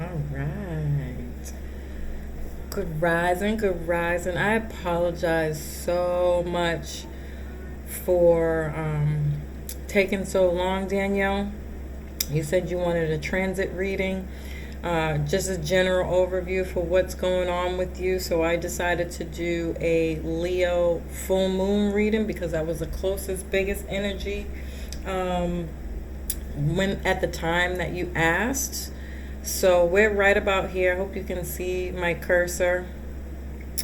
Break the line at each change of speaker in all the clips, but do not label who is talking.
All right. Good rising, good rising. I apologize so much for taking so long, Danielle. You said you wanted a transit reading, just a general overview for what's going on with you. So I decided to do a Leo full moon reading because that was the closest, biggest energy when at the time that you asked. So we're right about here. I hope you can see my cursor.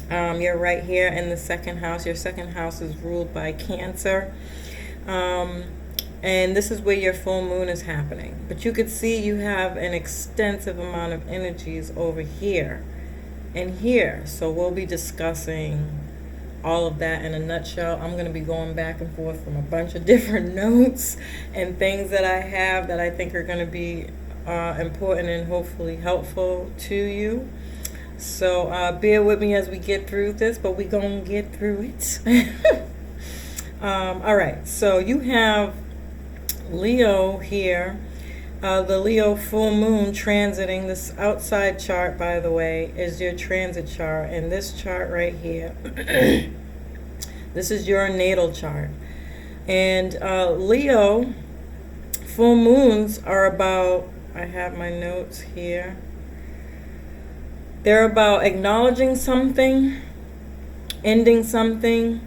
You're right here in the second house. Your second house is ruled by Cancer. And this is where your full moon is happening. But you could see you have an extensive amount of energies over here and here. So we'll be discussing all of that in a nutshell. I'm going to be going back and forth from a bunch of different notes and things that I have that I think are going to be important and hopefully helpful to you. So bear with me as we get through this, but we're going to get through it. All right, so you have Leo here, the Leo full moon transiting. This outside chart, by the way, is your transit chart, and this chart right here, this is your natal chart. And Leo full moons are about, I have my notes here, they're about acknowledging something, ending something,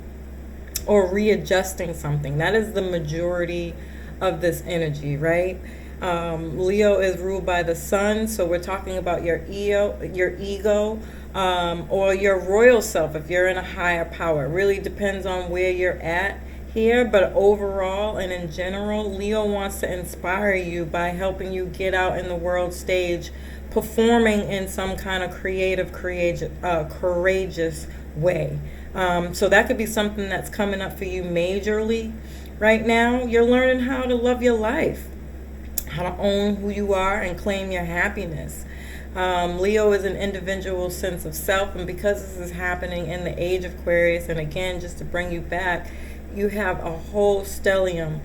or readjusting something. That is the majority of this energy, right? Leo is ruled by the sun, so we're talking about your ego, or your royal self if you're in a higher power. It really depends on where you're at here, but overall and in general, Leo wants to inspire you by helping you get out in the world stage, performing in some kind of courageous way. So that could be something that's coming up for you majorly right now. You're learning how to love your life, how to own who you are and claim your happiness. Leo is an individual sense of self, and because this is happening in the age of Aquarius, and again, just to bring you back, you have a whole stellium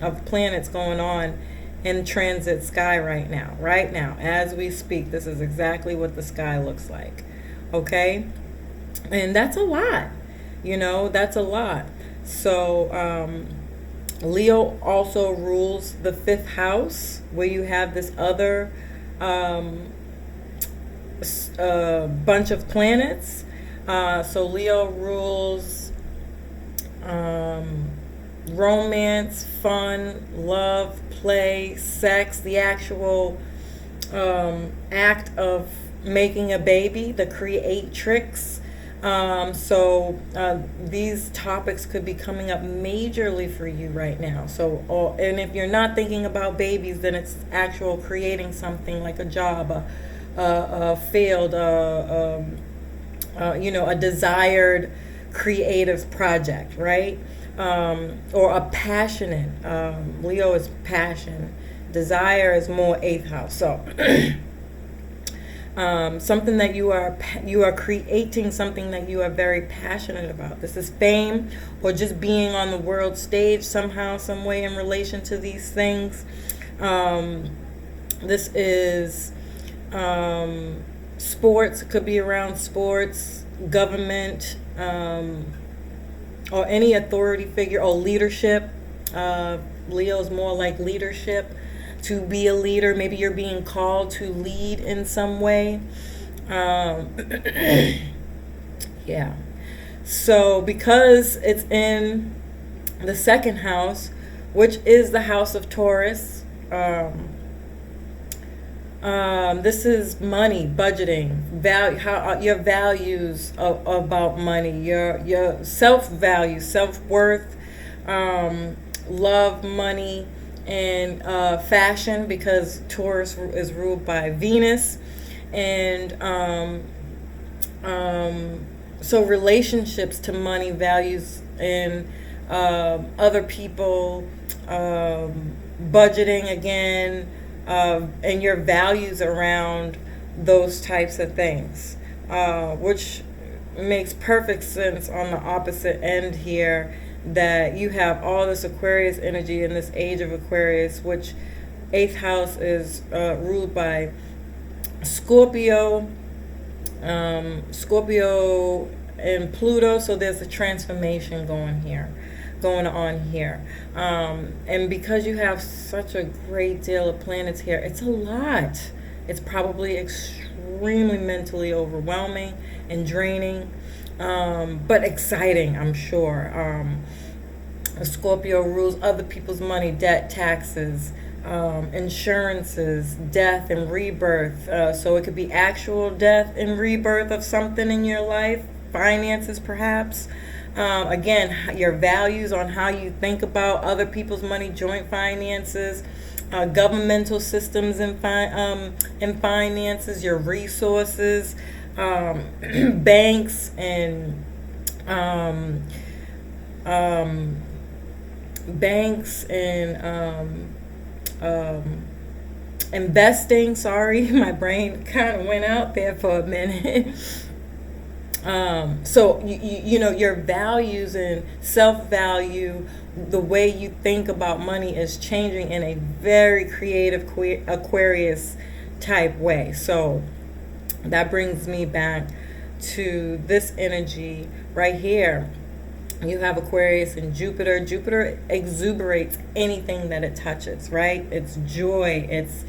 of planets going on in transit sky right now. Right now, as we speak, this is exactly what the sky looks like. Okay? And that's a lot. That's a lot. So, Leo also rules the fifth house, where you have this other bunch of planets. So Leo rules romance, fun, love, play, sex, the actual act of making a baby, the creatrix. So these topics could be coming up majorly for you right now. So, and if you're not thinking about babies, then it's actual creating something like a job, a failed, a desired creative project, right? Or a passionate. Leo is passion. Desire is more eighth house. So. Something that you are creating, something that you are very passionate about. This is fame, or just being on the world stage somehow, some way in relation to these things. This is sports. It could be around sports, government, or any authority figure, or leadership. Leo is more like leadership. To be a leader, maybe you're being called to lead in some way. Yeah. So because it's in the second house, which is the house of Taurus, this is money, budgeting, value, how your values about money, your self-value, self-worth, love, money, and fashion, because Taurus is ruled by Venus. And so relationships to money, values, and other people, budgeting again, and your values around those types of things, which makes perfect sense on the opposite end here, that you have all this Aquarius energy in this age of Aquarius, which Eighth house is ruled by Scorpio, Scorpio and Pluto. So there's a transformation going on here. And because you have such a great deal of planets here, it's a lot. It's probably extremely mentally overwhelming and draining, but exciting, I'm sure. Scorpio rules other people's money, debt, taxes, insurances, death and rebirth. So it could be actual death and rebirth of something in your life, finances perhaps. Again, your values on how you think about other people's money, joint finances, governmental systems and finances, your resources, banks and banks and investing. Sorry, my brain kind of went out there for a minute. So you know, your values and self-value, the way you think about money is changing in a very creative Aquarius type way. So that brings me back to this energy right here. You have Aquarius and Jupiter. Jupiter exuberates anything that it touches, right? It's joy, it's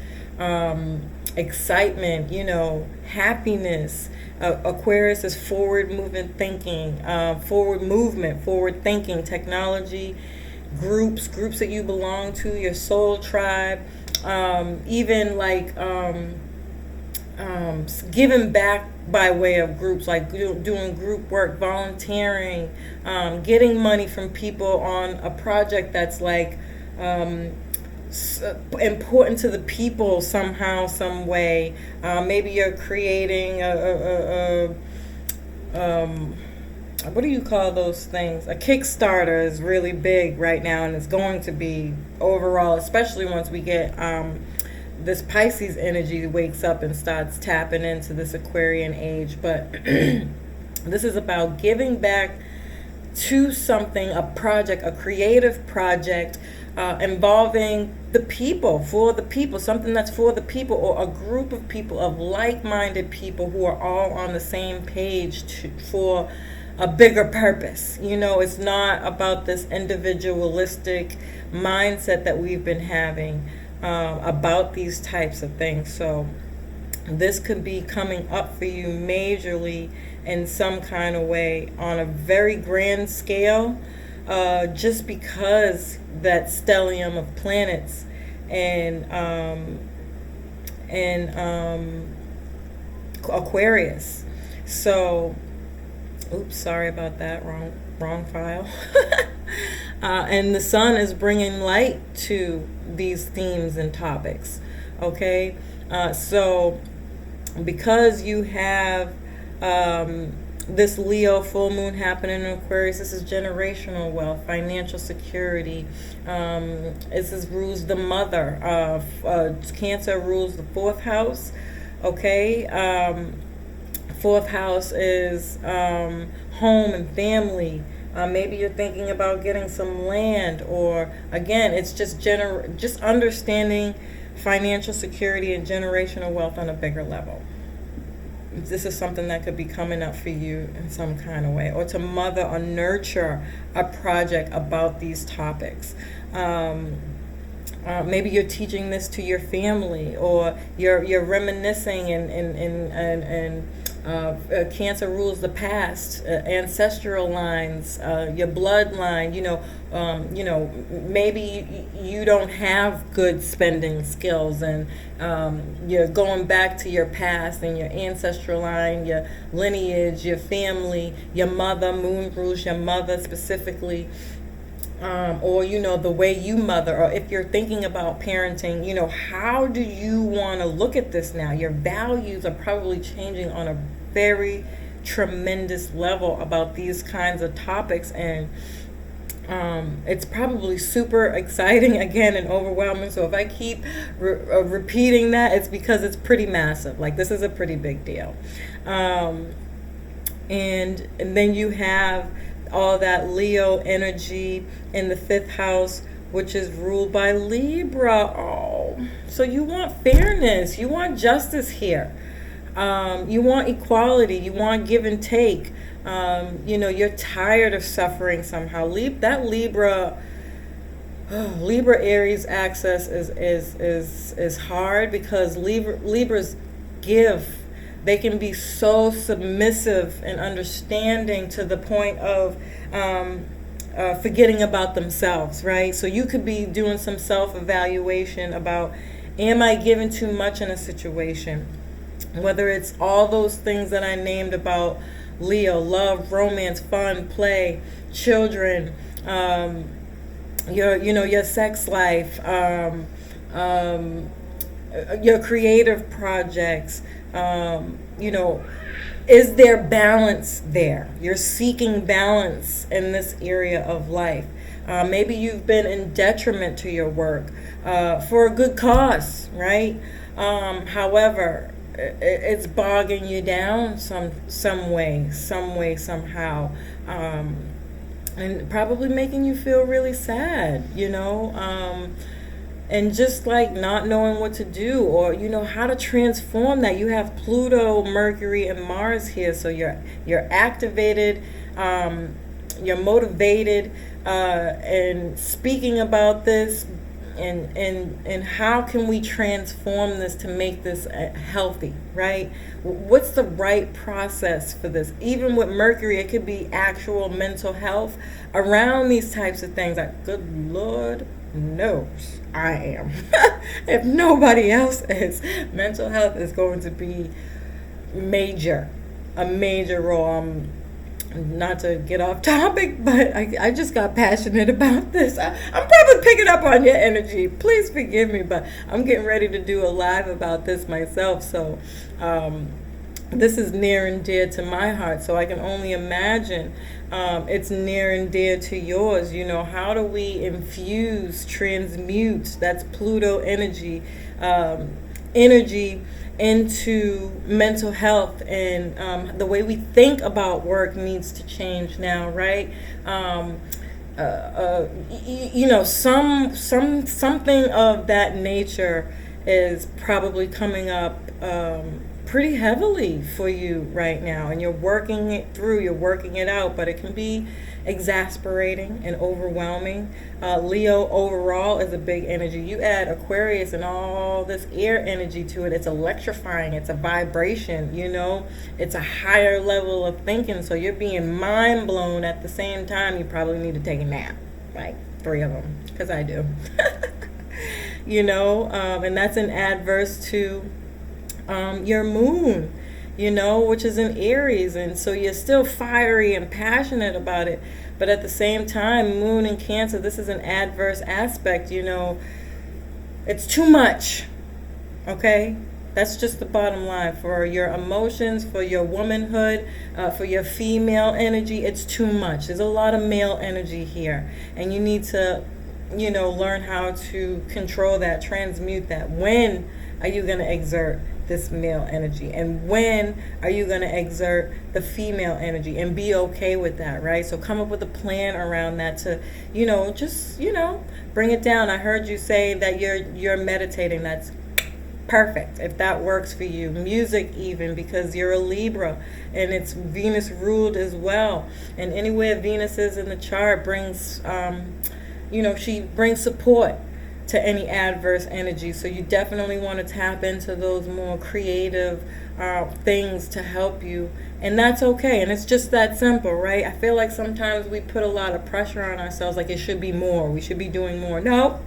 excitement, you know, happiness. Aquarius is forward movement thinking, forward thinking, technology, groups that you belong to, your soul tribe, even like giving back by way of groups, like doing group work, volunteering, getting money from people on a project that's like important to the people somehow, some way. Maybe you're creating what do you call those things? A Kickstarter is really big right now, and it's going to be overall, especially once we get this Pisces energy wakes up and starts tapping into this Aquarian age. But this is about giving back to something, a project, a creative project, involving the people, for the people, something that's for the people, or a group of people, of like-minded people who are all on the same page for a bigger purpose. You know, it's not about this individualistic mindset that we've been having about these types of things. So this could be coming up for you majorly in some kind of way on a very grand scale, just because that stellium of planets and Aquarius. So oops, sorry about that, wrong file. And the sun is bringing light to these themes and topics. Okay, so because you have this Leo full moon happening in Aquarius, this is generational wealth, financial security. This rules the mother. Cancer rules the fourth house. Okay. Fourth house is home and family. Maybe you're thinking about getting some land, or again, it's just understanding financial security and generational wealth on a bigger level. This is something that could be coming up for you in some kind of way, or to mother or nurture a project about these topics. Maybe you're teaching this to your family, or you're reminiscing and Cancer rules the past, ancestral lines, your bloodline. Maybe you don't have good spending skills, and you're going back to your past and your ancestral line, your lineage, your family, your mother. Moon rules your mother specifically. Or the way you mother, or if you're thinking about parenting, how do you want to look at this now? Your values are probably changing on a very tremendous level about these kinds of topics, and it's probably super exciting again and overwhelming. So if I keep repeating that, it's because it's pretty massive. Like, this is a pretty big deal. And then you have all that Leo energy in the fifth house which is ruled by Libra. Oh, so you want fairness, you want justice here. You want equality, you want give and take. You're tired of suffering somehow. That Libra Aries axis is hard because Libras give. They can be so submissive and understanding to the point of forgetting about themselves, right? So you could be doing some self-evaluation about, am I giving too much in a situation? Whether it's all those things that I named about Leo: love, romance, fun, play, children, your sex life, your creative projects. Is there balance there? You're seeking balance in this area of life. Maybe you've been in detriment to your work for a good cause, right? However, it's bogging you down some way, somehow, and probably making you feel really sad, and just like not knowing what to do, or how to transform that. You have Pluto, Mercury, and Mars here, so you're activated, you're motivated, and speaking about this. And how can we transform this to make this healthy, right? What's the right process for this? Even with Mercury, it could be actual mental health around these types of things. Like, good Lord knows I am. If nobody else is, mental health is going to be a major role. Not to get off topic, but I just got passionate about this. I'm probably picking up on your energy. Please forgive me, but I'm getting ready to do a live about this myself. So this is near and dear to my heart. So I can only imagine it's near and dear to yours. How do we transmute, that's Pluto energy, into mental health, and the way we think about work needs to change now, right? Something of that nature is probably coming up pretty heavily for you right now, and you're working it through, you're working it out, but it can be exasperating and overwhelming. Leo overall is a big energy. You add Aquarius and all this air energy to it, it's electrifying, it's a vibration, it's a higher level of thinking, so you're being mind blown at the same time. You probably need to take a nap, like 3 of them, because I do. And that's an adverse to your moon, which is in Aries, and so you're still fiery and passionate about it, but at the same time, moon in Cancer, this is an adverse aspect. It's too much, okay? That's just the bottom line. For your emotions, for your womanhood, for your female energy, it's too much. There's a lot of male energy here, and you need to learn how to control that, transmute that. When are you going to exert this male energy, and when are you going to exert the female energy, and be okay with that, right? So come up with a plan around that to just bring it down. I heard you say that you're meditating. That's perfect if that works for you. Music, even, because you're a Libra and it's Venus ruled as well, and anywhere Venus is in the chart brings she brings support to any adverse energy. So you definitely want to tap into those more creative things to help you, and that's okay. And it's just that simple, right? I feel like sometimes we put a lot of pressure on ourselves, like it should be more, we should be doing more. No,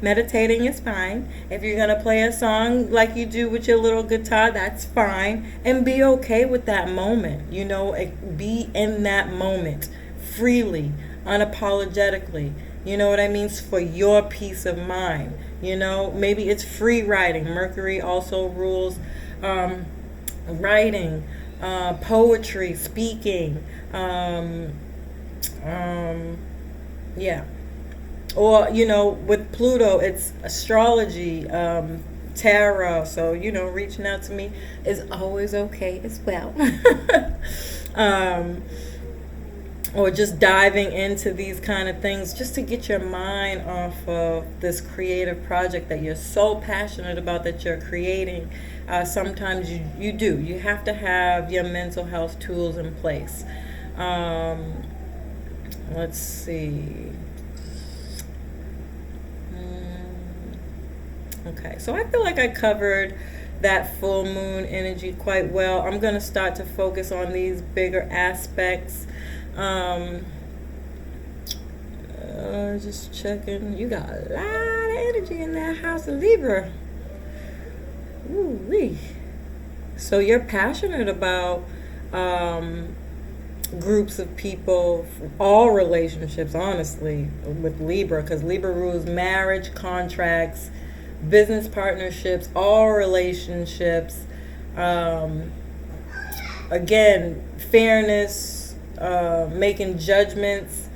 meditating is fine. If you're gonna play a song like you do with your little guitar, that's fine, and be okay with that moment. Be in that moment freely, unapologetically. You know what I mean? For your peace of mind. Maybe it's free writing. Mercury also rules writing, poetry, speaking. Yeah. Or, with Pluto, it's astrology, tarot. So, reaching out to me is always okay as well. or just diving into these kind of things just to get your mind off of this creative project that you're so passionate about that you're creating. Sometimes you have to have your mental health tools in place. Let's see. Okay, so I feel like I covered that full moon energy quite well. I'm going to start to focus on these bigger aspects. Just checking. You got a lot of energy in that house of Libra. Ooh-wee. So you're passionate about groups of people, all relationships, honestly, with Libra, because Libra rules marriage, contracts, business partnerships, all relationships. Again, fairness, making judgments.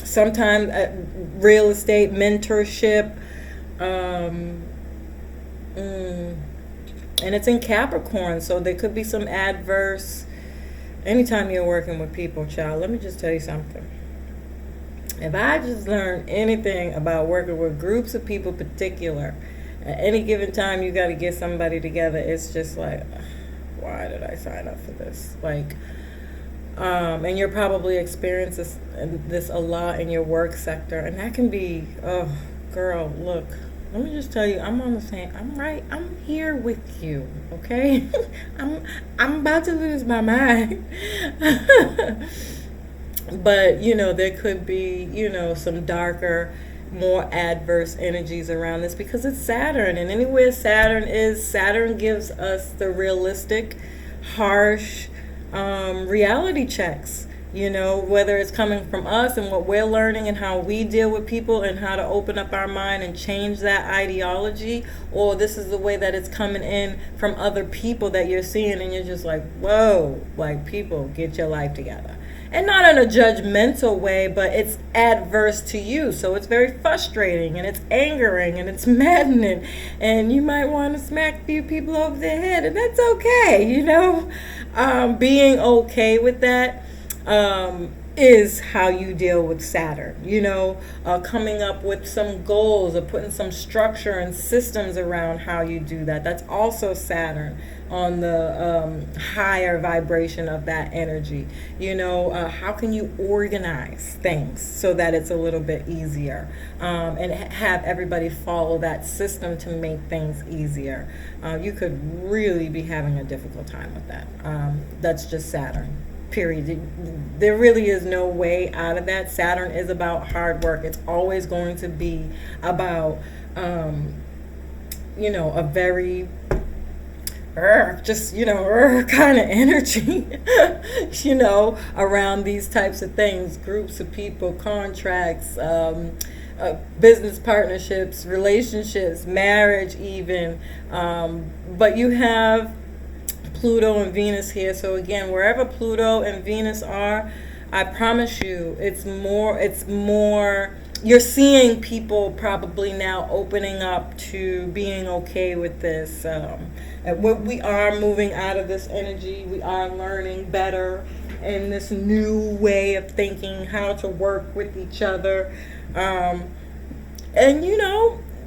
Sometimes real estate, mentorship. And it's in Capricorn, so there could be some adverse. Anytime you're working with people, child, let me just tell you something. If I just learned anything about working with groups of people particular, at any given time you got to get somebody together, it's just like, why did I sign up for this? Like, and you're probably experiencing this a lot in your work sector, and that can be, oh, girl, look, let me just tell you, I'm here with you, okay? I'm about to lose my mind. But, there could be, some darker, more adverse energies around this because it's Saturn. And anywhere Saturn gives us the realistic, harsh reality checks. Whether it's coming from us and what we're learning and how we deal with people and how to open up our mind and change that ideology, or this is the way that it's coming in from other people that you're seeing and you're just like, whoa, like, people, get your life together. And not in a judgmental way, but it's adverse to you. So it's very frustrating and it's angering and it's maddening. And you might want to smack a few people over the head, and that's okay, being okay with that is how you deal with Saturn, coming up with some goals or putting some structure and systems around how you do that. That's also Saturn on the higher vibration of that energy. How can you organize things so that it's a little bit easier, and have everybody follow that system to make things easier. You could really be having a difficult time with that. That's just Saturn. Period. There really is no way out of that. Saturn is about hard work. It's always going to be about, a very kind of energy, around these types of things, groups of people, contracts, business partnerships, relationships, marriage even. But you have Pluto and Venus here. So again, wherever Pluto and Venus are, I promise you, it's more, you're seeing people probably now opening up to being okay with this. We are moving out of this energy. We are learning better in this new way of thinking, how to work with each other. And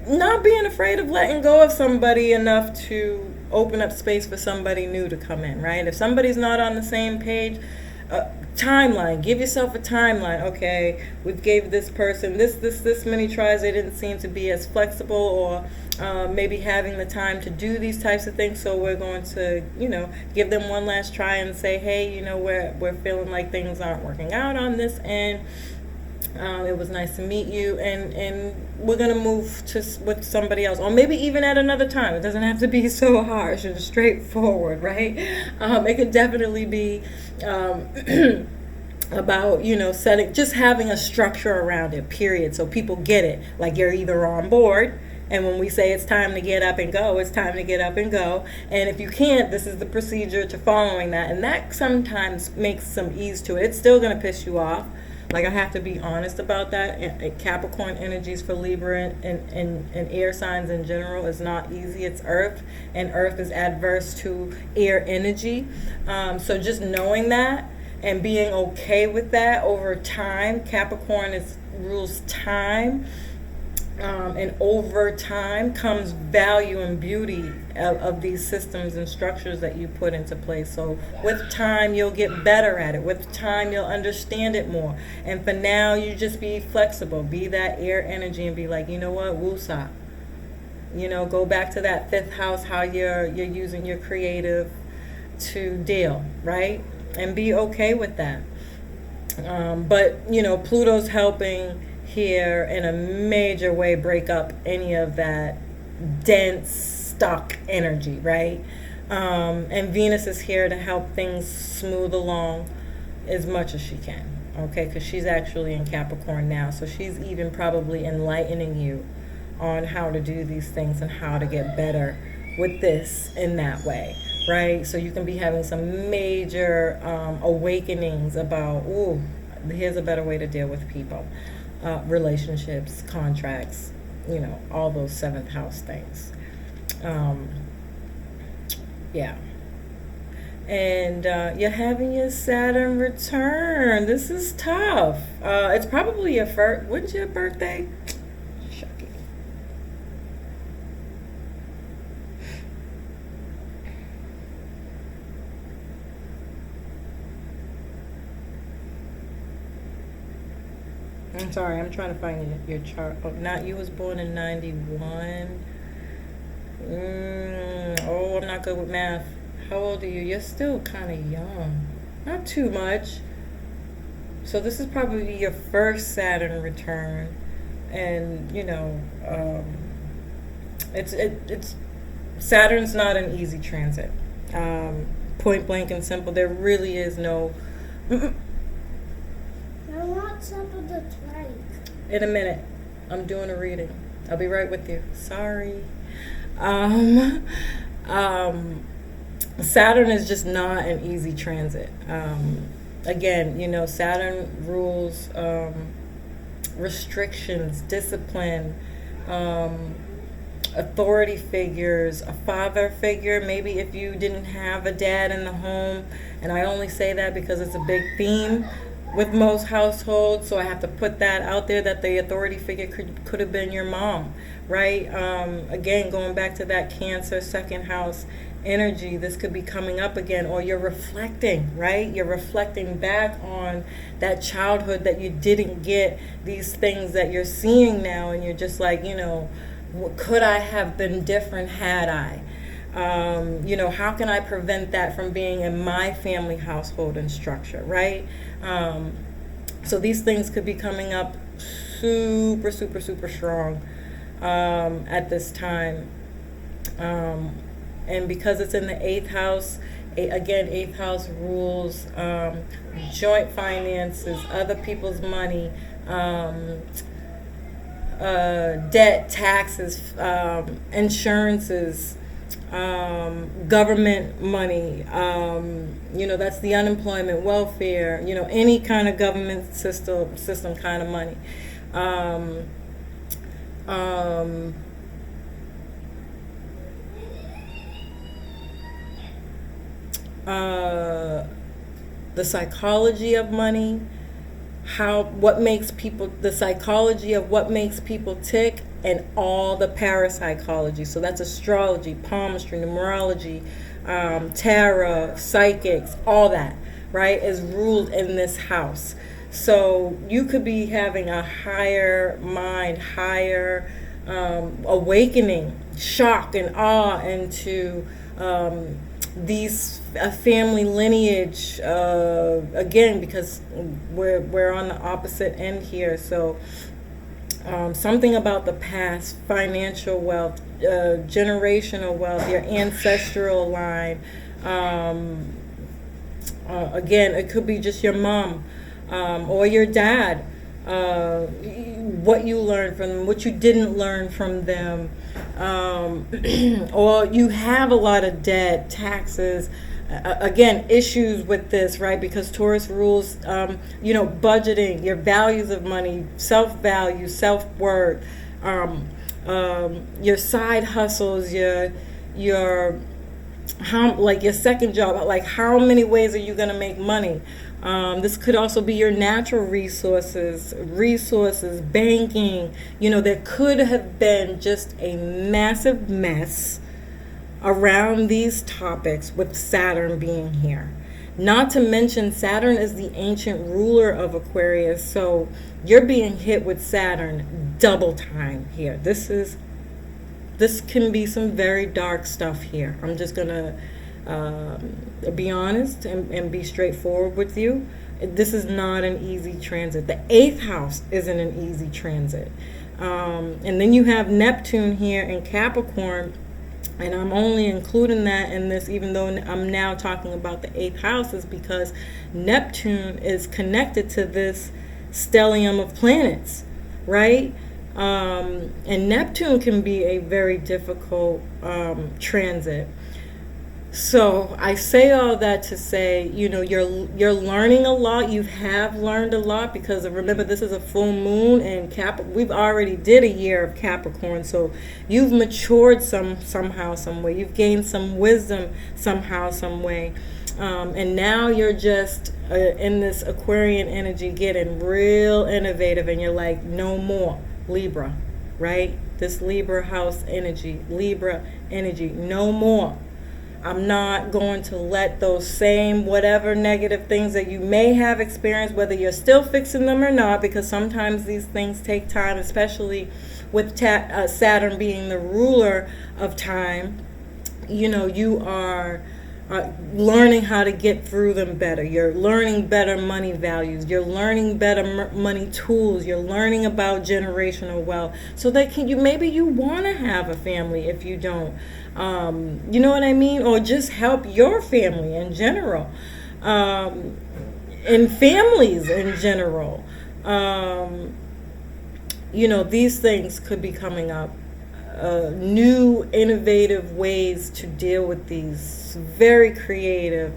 not being afraid of letting go of somebody enough to open up space for somebody new to come in, right? If somebody's not on the same page, timeline, give yourself a timeline. Okay, we gave this person this many tries, they didn't seem to be as flexible or maybe having the time to do these types of things, so we're going to give them one last try and say, hey, we're feeling like things aren't working out on this end. It was nice to meet you, and we're going to move with somebody else, or maybe even at another time. It doesn't have to be so harsh and straightforward, right? It could definitely be about, setting, just having a structure around it, period, so people get it. Like, you're either on board, and when we say it's time to get up and go, it's time to get up and go. And if you can't, this is the procedure to following that. And that sometimes makes some ease to it. It's still going to piss you off, Like, I have to be honest about that. Capricorn energies for Libra and air signs in general is not easy. It's earth, and earth is adverse to air energy. So just knowing that and being okay with that over time. Capricorn rules time. And over time comes value and beauty of these systems and structures that you put into place. So with time, you'll get better at it. With time, you'll understand it more. And for now, you just be flexible. Be that air energy and be like, you know what, woosah. Go back to that fifth house, how you're using your creative to deal, right? And be okay with that. But Pluto's helping here in a major way break up any of that dense stuck energy, right? And Venus is here to help things smooth along as much as she can, okay? Because she's actually in Capricorn now, so she's even probably enlightening you on how to do these things and how to get better with this in that way, right? So you can be having some major awakenings about, ooh, here's a better way to deal with people. Relationships, contracts, all those seventh house things. Yeah. And you're having your Saturn return. This is tough. It's probably your first. When's your birthday? Shocking. I'm sorry, I'm trying to find your chart. Oh, not you was born in 91. I'm not good with math. How old are you? You're still kind of young. Not too much. So this is probably your first Saturn return. And, it's Saturn's not an easy transit. Point blank and simple. There really is no...
I want something to drink.
In a minute. I'm doing a reading. I'll be right with you. Sorry. Saturn is just not an easy transit. Again, Saturn rules restrictions, discipline, authority figures, a father figure. Maybe if you didn't have a dad in the home, and I only say that because it's a big theme with most households, so I have to put that out there, that the authority figure could have been your mom, right? Again, going back to that Cancer second house energy, this could be coming up again, or you're reflecting, right? You're reflecting back on that childhood that you didn't get, these things that you're seeing now, and you're just like, could I have been different had I? How can I prevent that from being in my family household and structure, right? So these things could be coming up super, super, super strong at this time. And because it's in the 8th house, again, 8th house rules joint finances, other people's money, debt, taxes, insurances, government money, that's the unemployment, welfare, any kind of government system kind of money. The psychology of money, the psychology of what makes people tick, and all the parapsychology. So that's astrology, palmistry, numerology, tarot, psychics, all that, right, is ruled in this house. So you could be having a higher mind, higher awakening, shock and awe into these family lineage, again, because we're on the opposite end here. So something about the past, financial wealth, generational wealth, your ancestral line. Again, it could be just your mom or your dad. What you learned from them, what you didn't learn from them, or you have a lot of debt, taxes, again, issues with this, right? Because Taurus rules, budgeting, your values of money, self-value, self-worth, your side hustles, your how, like your second job, like how many ways are you going to make money? This could also be your natural resources, banking. There could have been just a massive mess around these topics with Saturn being here. Not to mention, Saturn is the ancient ruler of Aquarius, so you're being hit with Saturn double time here. This can be some very dark stuff here. I'm just gonna be honest and be straightforward with you. This is not an easy transit. The 8th house isn't an easy transit. And then you have Neptune here in Capricorn, and I'm only including that in this, even though I'm now talking about the 8th house, is because Neptune is connected to this stellium of planets, right? And Neptune can be a very difficult transit. So I say all that to say, you're learning a lot. You have learned a lot because remember, this is a full moon, and we've already did a year of Capricorn. So you've matured somehow, some way. You've gained some wisdom somehow, some way. And now you're just in this Aquarian energy, getting real innovative, and you're like, no more Libra, right? This Libra house energy, no more. I'm not going to let those same whatever negative things that you may have experienced, whether you're still fixing them or not, because sometimes these things take time, especially with Saturn being the ruler of time. You are learning how to get through them better. You're learning better money values. You're learning better money tools. You're learning about generational wealth, so that maybe you want to have a family if you don't. You know what I mean? Or just help your family in general, and families in general. These things could be coming up. New innovative ways to deal with these, very creative,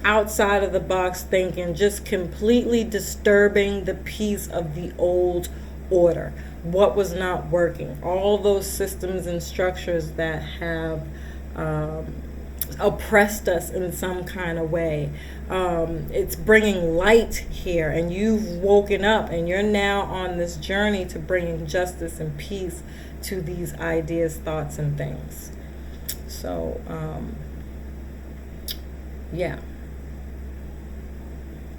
outside of the box thinking, just completely disturbing the peace of the old order, what was not working, all those systems and structures that have oppressed us in some kind of way. It's bringing light here, and you've woken up, and you're now on this journey to bringing justice and peace to these ideas, thoughts, and things. So, yeah.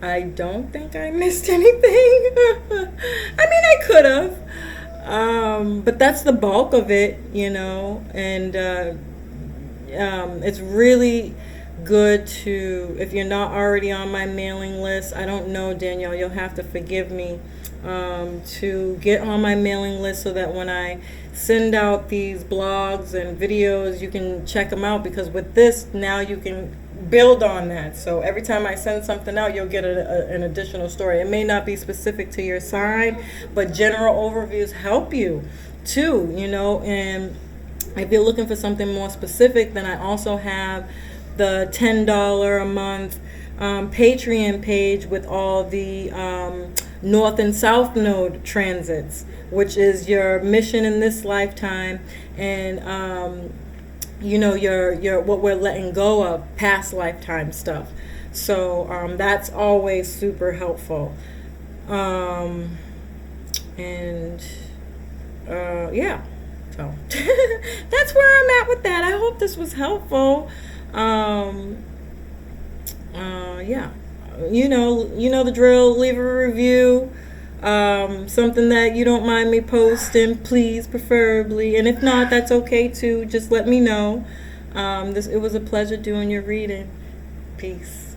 I don't think I missed anything. I mean, I could have. But that's the bulk of it, and it's really good to, if you're not already on my mailing list, I don't know, Danielle, you'll have to forgive me, to get on my mailing list so that when I send out these blogs and videos, you can check them out, because with this, now you can build on that. So every time I send something out, you'll get an additional story. It may not be specific to your sign, but general overviews help you too, and if you're looking for something more specific, then I also have the $10 a month Patreon page with all the North and South Node transits, which is your mission in this lifetime, and your what we're letting go of, past lifetime stuff. So that's always super helpful. Yeah. So that's where I'm at with that. I hope this was helpful. Yeah. You know the drill. Leave a review. Something that you don't mind me posting, please, preferably. And if not, that's okay too. Just let me know. It was a pleasure doing your reading. Peace.